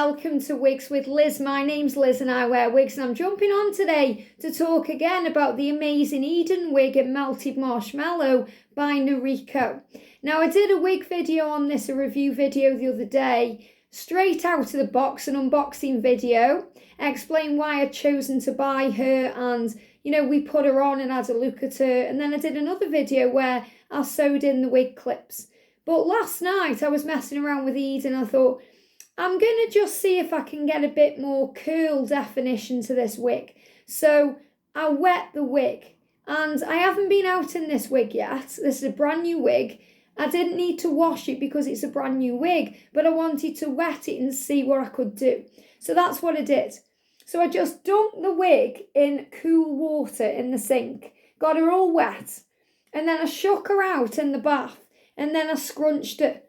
welcome to Wigs with Liz. My name's Liz and I wear wigs, and I'm jumping on today to talk again about the amazing Eden wig and Melted Marshmallow by Noriko. Now, I did a wig video on this, a review video the other day, straight out of the box, an unboxing video. I explained why I'd chosen to buy her, and we put her on and had a look at her, and then I did another video where I sewed in the wig clips. But last night I was messing around with Eden. I thought, I'm going to just see if I can get a bit more curl definition to this wig. So I wet the wig, and I haven't been out in this wig yet. This is a brand new wig. I didn't need to wash it because it's a brand new wig, but I wanted to wet it and see what I could do. So that's what I did. So I just dunked the wig in cool water in the sink, got her all wet, and then I shook her out in the bath, and then I scrunched it.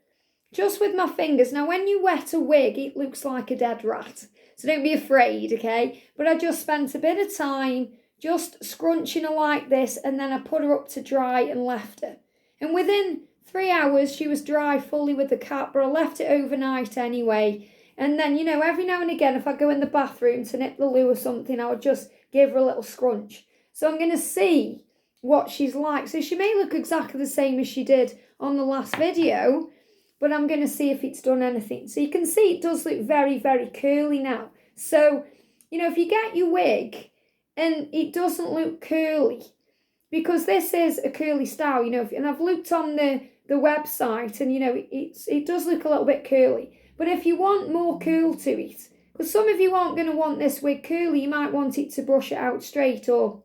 Just with my fingers. Now, when you wet a wig, it looks like a dead rat. So don't be afraid, okay? But I just spent a bit of time just scrunching her like this, and then I put her up to dry and left her. And within 3 hours, she was dry fully with the cap, but I left it overnight anyway. And then, every now and again, if I go in the bathroom to nip the loo or something, I would just give her a little scrunch. So I'm going to see what she's like. So she may look exactly the same as she did on the last video, but I'm going to see if it's done anything. So you can see it does look very, very curly now. So, if you get your wig and it doesn't look curly, because this is a curly style, and I've looked on the website and, it does look a little bit curly. But if you want more curl to it, because some of you aren't going to want this wig curly, you might want it to brush it out straight or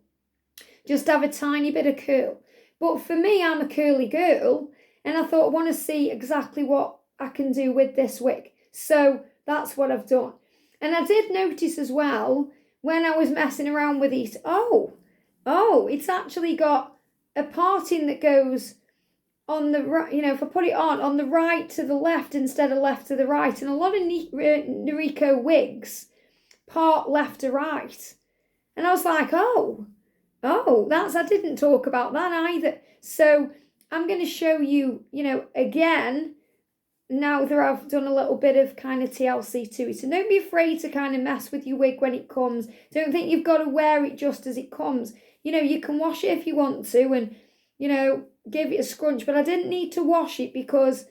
just have a tiny bit of curl. But for me, I'm a curly girl, and I thought I want to see exactly what I can do with this wig. So that's what I've done. And I did notice as well, when I was messing around with it, it's actually got a parting that goes on the right, if I put it on the right to the left instead of left to the right. And a lot of Noriko wigs part left to right. And I was like, I didn't talk about that either. So I'm going to show you, again, now that I've done a little bit of kind of TLC to it. And don't be afraid to kind of mess with your wig when it comes. Don't think you've got to wear it just as it comes. You can wash it if you want to and, give it a scrunch. But I didn't need to wash it because,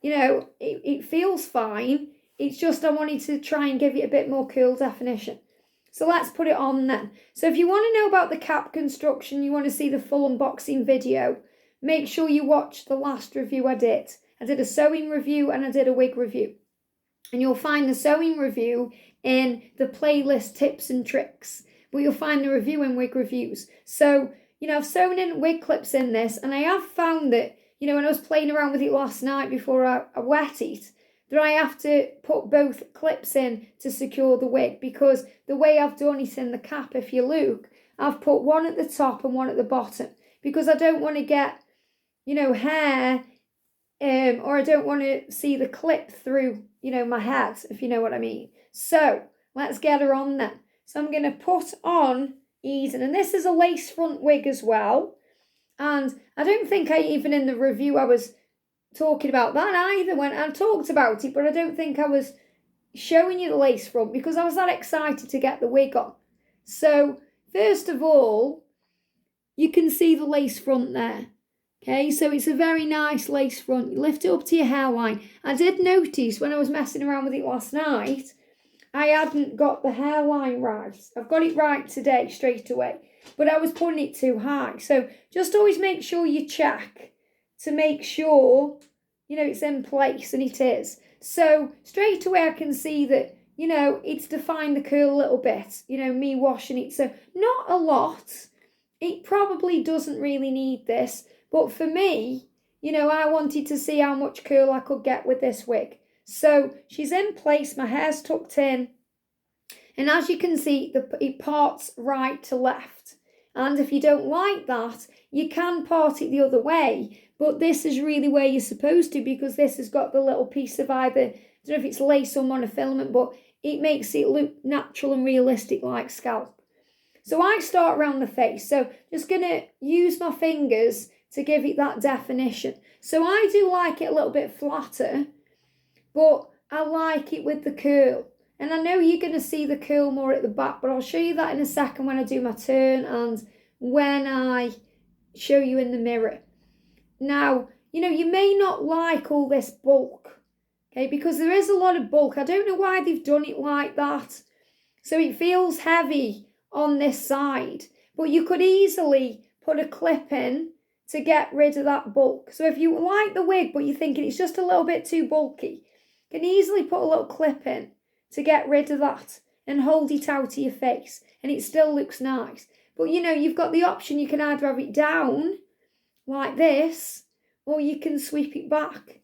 it feels fine. It's just I wanted to try and give it a bit more curl definition. So let's put it on then. So if you want to know about the cap construction, you want to see the full unboxing video, make sure you watch the last review I did. I did a sewing review and I did a wig review. And you'll find the sewing review in the playlist tips and tricks. But you'll find the review in wig reviews. So, I've sewn in wig clips in this. And I have found that, when I was playing around with it last night before I wet it, that I have to put both clips in to secure the wig. Because the way I've done it in the cap, if you look, I've put one at the top and one at the bottom. Because I don't want to get hair, or I don't want to see the clip through, my head, if you know what I mean. So let's get her on then. So I'm going to put on Eden, and this is a lace front wig as well. And I don't think even in the review I was talking about that either when I talked about it, but I don't think I was showing you the lace front because I was that excited to get the wig on. So first of all, you can see the lace front there. Okay, so it's a very nice lace front. You lift it up to your hairline. I did notice when I was messing around with it last night, I hadn't got the hairline right. I've got it right today, straight away. But I was putting it too high. So just always make sure you check to make sure, it's in place, and it is. So straight away I can see that, it's defined the curl a little bit, me washing it. So not a lot. It probably doesn't really need this. But for me, I wanted to see how much curl I could get with this wig. So she's in place, my hair's tucked in. And as you can see, it parts right to left. And if you don't like that, you can part it the other way. But this is really where you're supposed to, because this has got the little piece of either, I don't know if it's lace or monofilament, but it makes it look natural and realistic like scalp. So I start around the face. So just going to use my fingers to give it that definition. So I do like it a little bit flatter, but I like it with the curl. And I know you're going to see the curl more at the back, but I'll show you that in a second when I do my turn and when I show you in the mirror. Now, you may not like all this bulk, okay, because there is a lot of bulk. I don't know why they've done it like that. So it feels heavy on this side, but you could easily put a clip in to get rid of that bulk. So if you like the wig, but you're thinking it's just a little bit too bulky, you can easily put a little clip in to get rid of that and hold it out of your face, and it still looks nice. But you've got the option, you can either have it down like this, or you can sweep it back.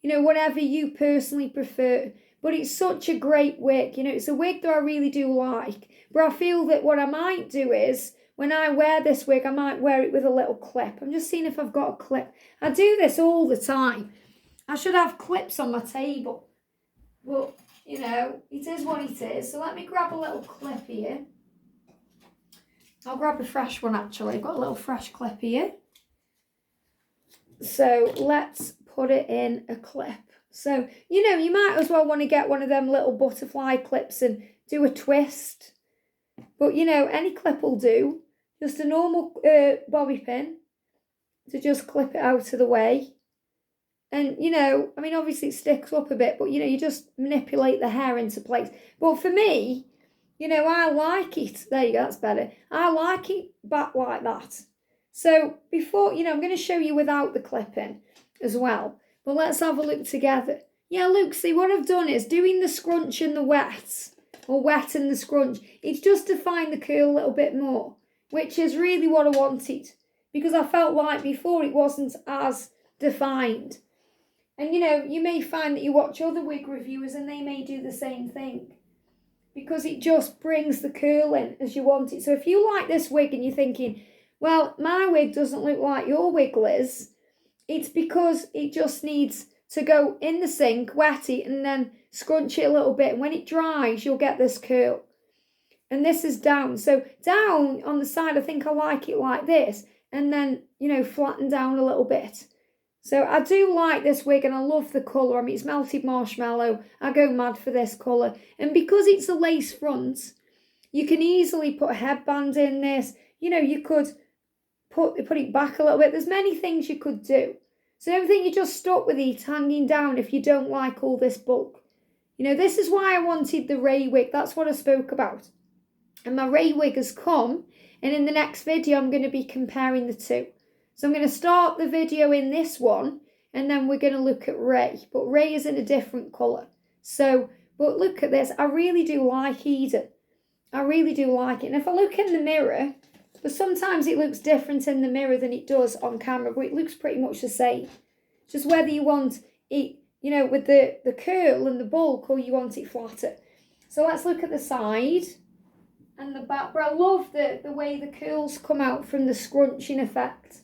Whatever you personally prefer. But it's such a great wig. It's a wig that I really do like. But I feel that what I might do is, when I wear this wig, I might wear it with a little clip. I'm just seeing if I've got a clip. I do this all the time. I should have clips on my table. But, it is what it is. So let me grab a little clip here. I'll grab a fresh one, actually. I've got a little fresh clip here. So let's put it in a clip. So, you might as well want to get one of them little butterfly clips and do a twist. But, any clip will do. Just a normal bobby pin to just clip it out of the way. And, obviously it sticks up a bit, but, you just manipulate the hair into place. But for me, I like it. There you go, that's better. I like it back like that. So before, I'm going to show you without the clipping as well. But let's have a look together. Yeah, look, see what I've done is doing the scrunch and the wet, or wet and the scrunch. It's just defined the curl a little bit more, which is really what I wanted. Because I felt like before it wasn't as defined. And you may find that you watch other wig reviewers and they may do the same thing. Because it just brings the curl in as you want it. So if you like this wig and you're thinking, well, my wig doesn't look like your wig, Liz, it's because it just needs to go in the sink, wet it, and then scrunch it a little bit. And when it dries, you'll get this curl. And this is down. So down on the side, I think I like it like this. And then, flatten down a little bit. So I do like this wig and I love the colour. I mean, it's Melted Marshmallow. I go mad for this colour. And because it's a lace front, you can easily put a headband in this. You could put it back a little bit. There's many things you could do. So don't think you're just stuck with it hanging down if you don't like all this bulk. This is why I wanted the Ray wig. That's what I spoke about. And my Ray wig has come. And in the next video, I'm going to be comparing the two. So I'm going to start the video in this one. And then we're going to look at Ray. But Ray is in a different colour. So, but look at this. I really do like Eden. I really do like it. And if I look in the mirror, but sometimes it looks different in the mirror than it does on camera, but it looks pretty much the same. Just whether you want it, with the curl and the bulk, or you want it flatter. So let's look at the side and the back. But I love the way the curls come out from the scrunching effect.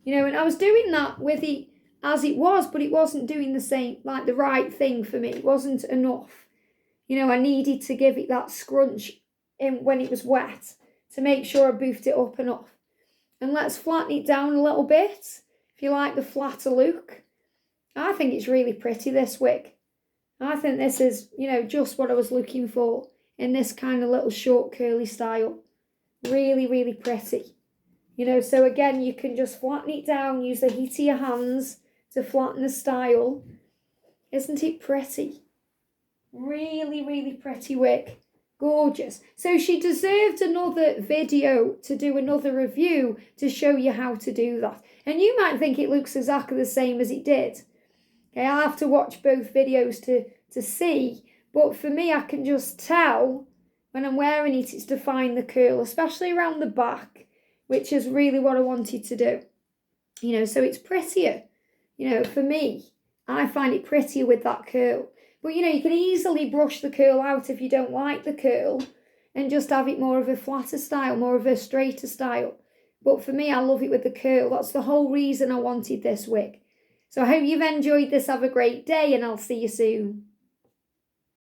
And I was doing that with it as it was, but it wasn't doing the same, like the right thing for me. It wasn't enough. I needed to give it that scrunch in when it was wet, to make sure I boofed it up enough. And let's flatten it down a little bit, if you like the flatter look. I think it's really pretty, this wig. I think this is, just what I was looking for in this kind of little short curly style. Really, really pretty. So again, you can just flatten it down, use the heat of your hands to flatten the style. Isn't it pretty? Really, really pretty wig. Gorgeous. So she deserved another video to do another review to show you how to do that. And you might think it looks exactly the same as it did. Okay, I'll have to watch both videos to see. But for me, I can just tell when I'm wearing it, it's defined the curl, especially around the back, which is really what I wanted to do. So it's prettier. For me, I find it prettier with that curl. But, you can easily brush the curl out if you don't like the curl and just have it more of a flatter style, more of a straighter style. But for me, I love it with the curl. That's the whole reason I wanted this wig. So I hope you've enjoyed this. Have a great day and I'll see you soon.